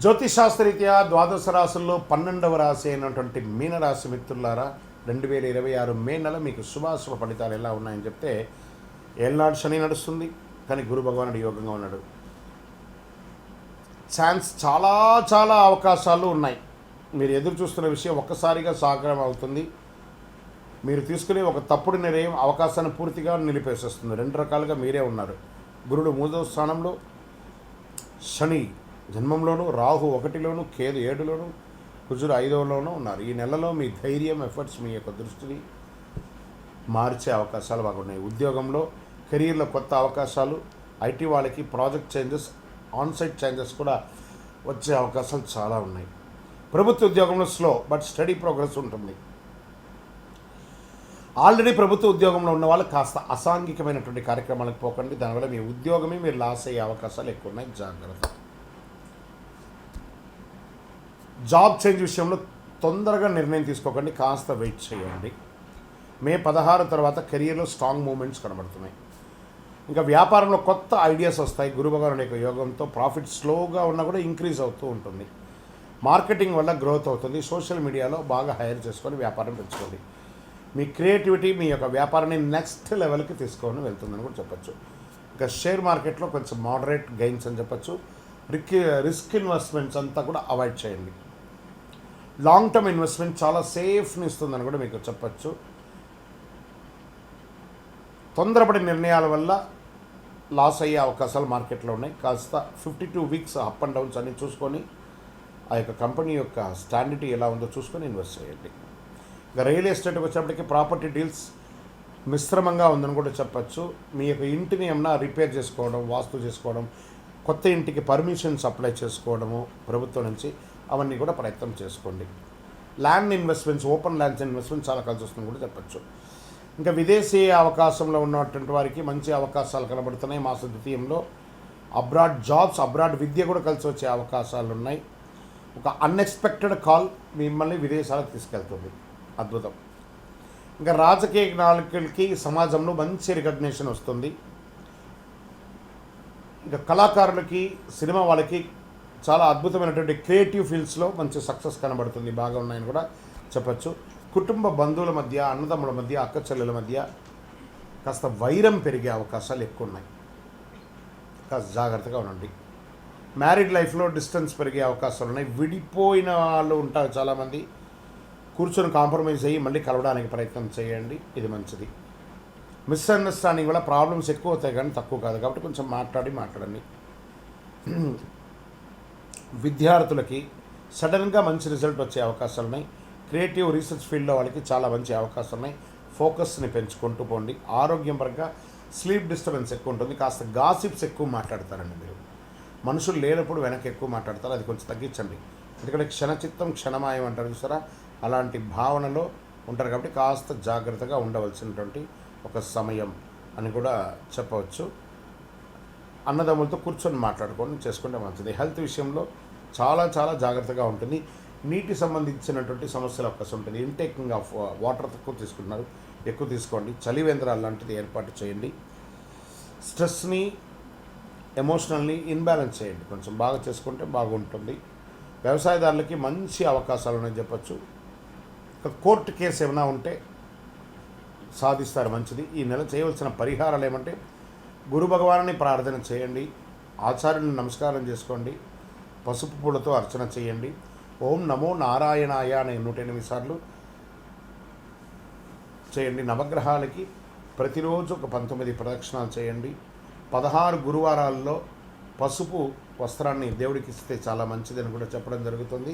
జ్యోతిషాస్త్రరీత్యా ద్వాదశ రాశుల్లో 12వ రాశి అయినటువంటి మీనరాశి మిత్రులారా, 2026 మే నెల మీకు శుభాశుభ ఫలితాలు ఎలా ఉన్నాయని చెప్తే, ఏళ్ళనాడు శని నడుస్తుంది, కానీ గురు భగవానుడు యోగంగా ఉన్నాడు. ఛాన్స్ చాలా చాలా అవకాశాలు ఉన్నాయి. మీరు ఎదురు చూస్తున్న విషయం ఒక్కసారిగా సాకారం అవుతుంది. మీరు తీసుకునే ఒక తప్పుడు నిర్ణయం అవకాశాన్ని పూర్తిగా నిలిపేసేస్తుంది. రెండు రకాలుగా మీరే ఉన్నారు. గురుడు 3వ స్థానంలో, శని జన్మంలోను, రాహు 1లోను, కేతు 7లోను, కుజుడు 5లోనూ ఉన్నారు. ఈ నెలలో మీ ధైర్యం, ఎఫర్ట్స్, మీ యొక్క దృష్టిని మార్చే అవకాశాలు బాగున్నాయి. ఉద్యోగంలో, కెరీర్లో కొత్త అవకాశాలు, ఐటీ వాళ్ళకి ప్రాజెక్ట్ చేంజెస్, ఆన్సైట్ చేంజెస్ కూడా వచ్చే అవకాశాలు చాలా ఉన్నాయి. ప్రభుత్వ ఉద్యోగంలో స్లో బట్ స్టడీ ప్రోగ్రెస్ ఉంటుంది. ఆల్రెడీ ప్రభుత్వ ఉద్యోగంలో ఉన్న వాళ్ళు కాస్త అసాంఘికమైనటువంటి కార్యక్రమాలకు పోకండి. దానివల్ల మీ ఉద్యోగమే మీరు లాస్ అయ్యే అవకాశాలు ఎక్కువ ఉన్నాయి. జాగ్రత్త. జాబ్ చేంజ్ విషయంలో తొందరగా నిర్ణయం తీసుకోకండి, కాస్త వెయిట్ చేయండి. మే 16 తర్వాత కెరియర్లో స్ట్రాంగ్ మూమెంట్స్ కనబడుతున్నాయి. ఇంకా వ్యాపారంలో కొత్త ఐడియాస్ వస్తాయి. గురు భగవానుడి యొక్క యోగంతో ప్రాఫిట్ స్లోగా ఉన్నా కూడా ఇంక్రీజ్ అవుతూ ఉంటుంది. మార్కెటింగ్ వల్ల గ్రోత్ అవుతుంది. సోషల్ మీడియాలో బాగా హైర్ చేసుకొని వ్యాపారం పెంచుకోండి. మీ క్రియేటివిటీ మీ యొక్క వ్యాపారాన్ని నెక్స్ట్ లెవెల్కి తీసుకొని వెళ్తుందని కూడా చెప్పచ్చు. ఇంకా షేర్ మార్కెట్లో కొంచెం మోడరేట్ గెయిన్స్ అని చెప్పచ్చు. రిస్క్ ఇన్వెస్ట్మెంట్స్ అంతా కూడా అవాయిడ్ చేయండి. లాంగ్ టర్మ్ ఇన్వెస్ట్మెంట్ చాలా సేఫ్ని ఇస్తుందని కూడా మీకు చెప్పచ్చు. తొందరపడి నిర్ణయాల వల్ల లాస్ అయ్యే అవకాశాలు మార్కెట్లో ఉన్నాయి. కాస్త 52 వీక్స్ అప్ అండ్ డౌన్స్ అన్ని చూసుకొని ఆ యొక్క కంపెనీ యొక్క స్టాండర్డ్ ఎలా ఉందో చూసుకొని ఇన్వెస్ట్ చేయండి. ఇంకా రియల్ ఎస్టేట్కి వచ్చేప్పటికి ప్రాపర్టీ డీల్స్ మిశ్రమంగా ఉందని కూడా చెప్పచ్చు. మీ యొక్క ఇంటిని ఏమన్నా రిపేర్ చేసుకోవడం, వాస్తు చేసుకోవడం, కొత్త ఇంటికి పర్మిషన్స్ అప్లై చేసుకోవడము ప్రభుత్వం నుంచి, అవన్నీ కూడా ప్రయత్నం చేసుకోండి. Land investments, open lands investment చాలా కలిసి వస్తుందని కూడా చెప్పచ్చు. ఇంకా విదేశీ అవకాశంలో ఉన్నటువంటి వారికి మంచి అవకాశాలు కనబడుతున్నాయి. మాస ద్వితీయంలో అబ్రాడ్ జాబ్స్, అబ్రాడ్ విద్య కూడా కలిసి వచ్చే అవకాశాలు ఉన్నాయి. ఒక అన్ఎక్స్పెక్టెడ్ కాల్ మిమ్మల్ని విదేశాలకు తీసుకెళ్తుంది. అద్భుతం. ఇంకా రాజకీయ నాయకులకి సమాజంలో మంచి రికగ్నిషన్ వస్తుంది. ఇంకా కళాకారులకి, సినిమా వాళ్ళకి చాలా అద్భుతమైనటువంటి క్రియేటివ్ ఫీల్డ్స్లో మంచి సక్సెస్ కనబడుతుంది. బాగా ఉన్నాయని కూడా చెప్పచ్చు. కుటుంబ బంధువుల మధ్య, అన్నదమ్ముల మధ్య, అక్క చెల్లెల మధ్య కాస్త వైరం పెరిగే అవకాశాలు ఎక్కువ ఉన్నాయి. కాస్త జాగ్రత్తగా ఉండండి. మ్యారీడ్ లైఫ్లో డిస్టెన్స్ పెరిగే అవకాశాలు ఉన్నాయి. విడిపోయిన వాళ్ళు ఉంటారు చాలామంది. కూర్చొని కాంప్రమైజ్ అయ్యి మళ్ళీ కలవడానికి ప్రయత్నం చేయండి, ఇది మంచిది. మిస్అండర్స్టాండింగ్ వల్ల ప్రాబ్లమ్స్ ఎక్కువ అవుతాయి కానీ తక్కువ కాదు, కాబట్టి కొంచెం మాట్లాడండి. విద్యార్థులకి సడన్గా మంచి రిజల్ట్ వచ్చే అవకాశాలు ఉన్నాయి. క్రియేటివ్ రీసెర్చ్ ఫీల్డ్లో వాళ్ళకి చాలా మంచి అవకాశాలు ఉన్నాయి. ఫోకస్ని పెంచుకుంటూ పోండి. ఆరోగ్యం పరంగా స్లీప్ డిస్టర్బెన్స్ ఎక్కువ ఉంటుంది. కాస్త గాసిప్స్ ఎక్కువ మాట్లాడతారండి మీరు. మనుషులు లేనప్పుడు వెనక్కి ఎక్కువ మాట్లాడతారు, అది కొంచెం తగ్గించండి. ఎందుకంటే క్షణచిత్తం క్షణమాయం అంటారు చూసారా, అలాంటి భావనలో ఉంటారు. కాబట్టి కాస్త జాగ్రత్తగా ఉండవలసినటువంటి ఒక సమయం అని కూడా చెప్పవచ్చు. అన్నదమ్ములతో కూర్చొని మాట్లాడుకొని చేసుకుంటే మంచిది. హెల్త్ విషయంలో చాలా చాలా జాగ్రత్తగా ఉంటుంది. నీటి సంబంధించినటువంటి సమస్యలు అవకాశం ఉంటుంది. ఇంటేకింగ్ ఆఫ్ వాటర్ తక్కువ తీసుకుంటున్నారు, ఎక్కువ తీసుకోండి. చలివేంద్రాలు లాంటిది ఏర్పాటు చేయండి. స్ట్రెస్ని, ఎమోషనల్ని ఇన్బ్యాలెన్స్ చేయండి. కొంచెం బాగా చేసుకుంటే బాగుంటుంది. వ్యవసాయదారులకి మంచి అవకాశాలు ఉన్నాయని చెప్పచ్చు. కోర్టు కేసు ఏమైనా ఉంటే సాధిస్తారు, మంచిది. ఈ నెల చేయవలసిన పరిహారాలు ఏమంటే, గురు భగవాన్ని ప్రార్థన చేయండి, ఆచార్యుని నమస్కారం చేసుకోండి, పసుపు పూలతో అర్చన చేయండి, ఓం నమో నారాయణాయ అనే 108 సార్లు చేయండి. నవగ్రహాలకి ప్రతిరోజు ఒక 19 ప్రదక్షిణాలు చేయండి. 16 గురువారాల్లో పసుపు వస్త్రాన్ని దేవుడికి ఇస్తే చాలా మంచిదని కూడా చెప్పడం జరుగుతుంది.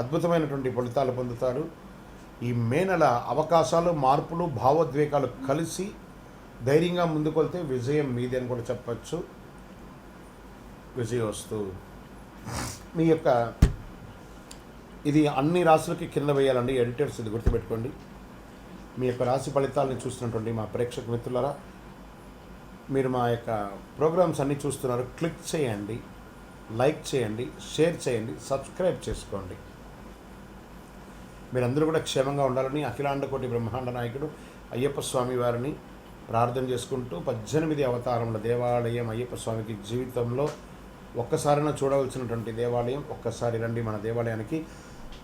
అద్భుతమైనటువంటి ఫలితాలు పొందుతారు. ఈ మే నెల అవకాశాలు, మార్పులు, భావోద్వేగాలు కలిసి ధైర్యంగా ముందుకెళ్తే విజయం మీది అని కూడా చెప్పచ్చు. విజయోస్తు. మీ యొక్క ఇది అన్ని రాశులకి కింద వేయాలండి ఎడిటర్స్, ఇది గుర్తుపెట్టుకోండి. మీ యొక్క రాశి ఫలితాలని చూస్తున్నటువంటి మా ప్రేక్షక మిత్రులారా, మీరు మా యొక్క ప్రోగ్రామ్స్ అన్నీ చూస్తున్నారు. క్లిక్ చేయండి, లైక్ చేయండి, షేర్ చేయండి, సబ్స్క్రైబ్ చేసుకోండి. మీరందరూ కూడా క్షేమంగా ఉండాలని అఖిలాండ కోటి బ్రహ్మాండ నాయకుడు అయ్యప్ప స్వామి వారిని ప్రార్థన చేసుకుంటూ 18 అవతారముల దేవాలయం అయ్యప్ప స్వామికి జీవితంలో ఒక్కసారైనా చూడవలసినటువంటి దేవాలయం. ఒక్కసారి రండి మన దేవాలయానికి.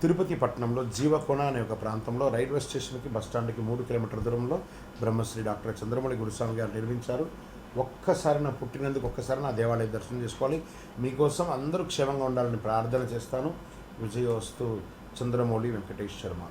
తిరుపతి పట్టణంలో జీవకోణ అనే ఒక ప్రాంతంలో రైల్వే స్టేషన్కి బస్టాండ్కి 3 కిలోమీటర్ల దూరంలో బ్రహ్మశ్రీ డాక్టర్ చంద్రమౌళి గురుస్వామి గారు నిర్మించారు. ఒక్కసారి నా పుట్టినందుకు ఒక్కసారి నా దేవాలయ దర్శనం చేసుకోవాలి. మీకోసం అందరూ క్షేమంగా ఉండాలని ప్రార్థన చేస్తాను. విజయోస్తు. చంద్రమౌళి వెంకటేష్ శర్మ.